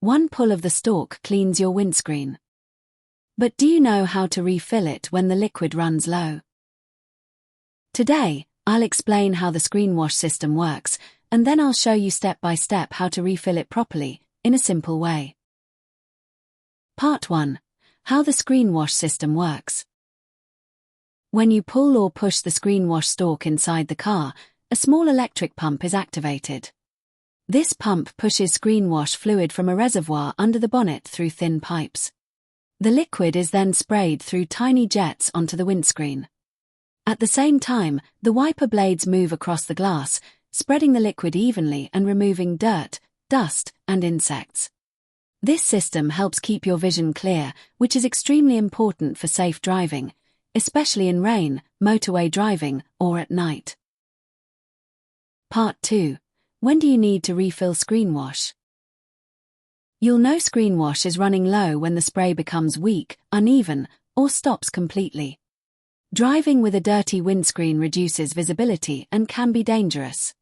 One pull of the stalk cleans your windscreen. But do you know how to refill it when the liquid runs low? Today, I'll explain how the Screenwash system works, and then I'll show you step by step how to refill it properly, in a simple way. Part 1. How the Screenwash system works. When you pull or push the Screenwash stalk inside the car, a small electric pump is activated. This pump pushes Screenwash fluid from a reservoir under the bonnet through thin pipes. The liquid is then sprayed through tiny jets onto the windscreen. At the same time, the wiper blades move across the glass, spreading the liquid evenly and removing dirt, dust, and insects. This system helps keep your vision clear, which is extremely important for safe driving, especially in rain, motorway driving, or at night. Part 2. When do you need to refill Screenwash? You'll know Screenwash is running low when the spray becomes weak, uneven, or stops completely. Driving with a dirty windscreen reduces visibility and can be dangerous.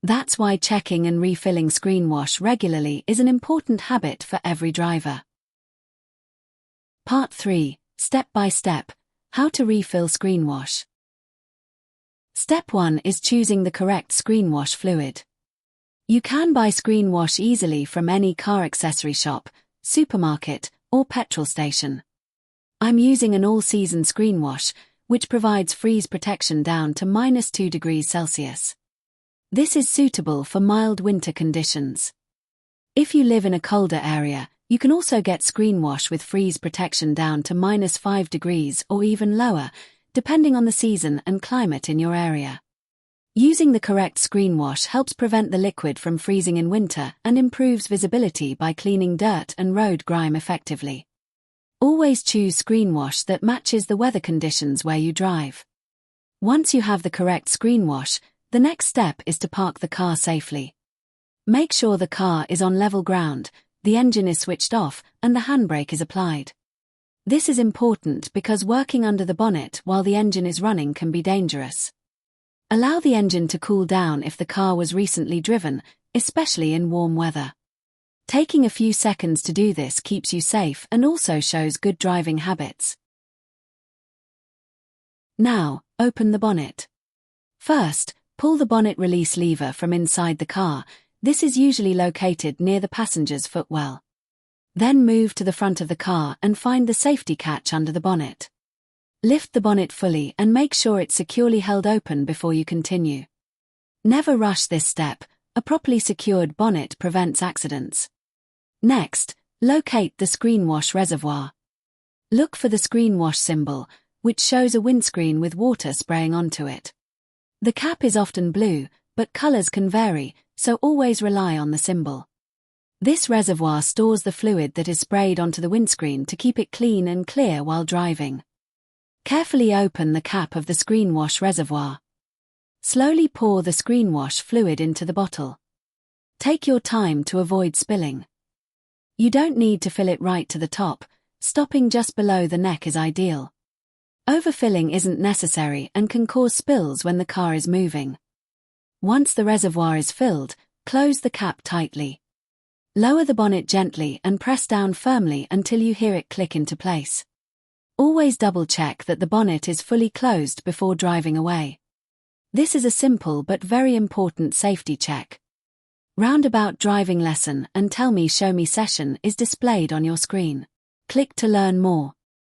That's why checking and refilling Screenwash regularly is an important habit for every driver. Part 3. Step by step. How to refill Screenwash. Step 1 is choosing the correct Screenwash fluid. You can buy Screenwash easily from any car accessory shop, supermarket, or petrol station. I'm using an all-season Screenwash, which provides freeze protection down to -2 degrees Celsius. This is suitable for mild winter conditions. If you live in a colder area, you can also get Screenwash with freeze protection down to -5 degrees or even lower, depending on the season and climate in your area. Using the correct Screenwash helps prevent the liquid from freezing in winter and improves visibility by cleaning dirt and road grime effectively. Always choose Screenwash that matches the weather conditions where you drive. Once you have the correct Screenwash, the next step is to park the car safely. Make sure the car is on level ground, the engine is switched off, and the handbrake is applied. This is important because working under the bonnet while the engine is running can be dangerous. Allow the engine to cool down if the car was recently driven, especially in warm weather. Taking a few seconds to do this keeps you safe and also shows good driving habits. Now, open the bonnet. First, pull the bonnet release lever from inside the car. This is usually located near the passenger's footwell. Then move to the front of the car and find the safety catch under the bonnet. Lift the bonnet fully and make sure it's securely held open before you continue. Never rush this step. A properly secured bonnet prevents accidents. Next, locate the Screenwash reservoir. Look for the Screenwash symbol, which shows a windscreen with water spraying onto it. The cap is often blue, but colors can vary, so always rely on the symbol. This reservoir stores the fluid that is sprayed onto the windscreen to keep it clean and clear while driving. Carefully open the cap of the Screenwash reservoir. Slowly pour the Screenwash fluid into the bottle. Take your time to avoid spilling. You don't need to fill it right to the top, stopping just below the neck is ideal. Overfilling isn't necessary and can cause spills when the car is moving. Once the reservoir is filled, close the cap tightly. Lower the bonnet gently and press down firmly until you hear it click into place. Always double-check that the bonnet is fully closed before driving away. This is a simple but very important safety check. Roundabout driving lesson and tell me show me session is displayed on your screen. Click to learn more.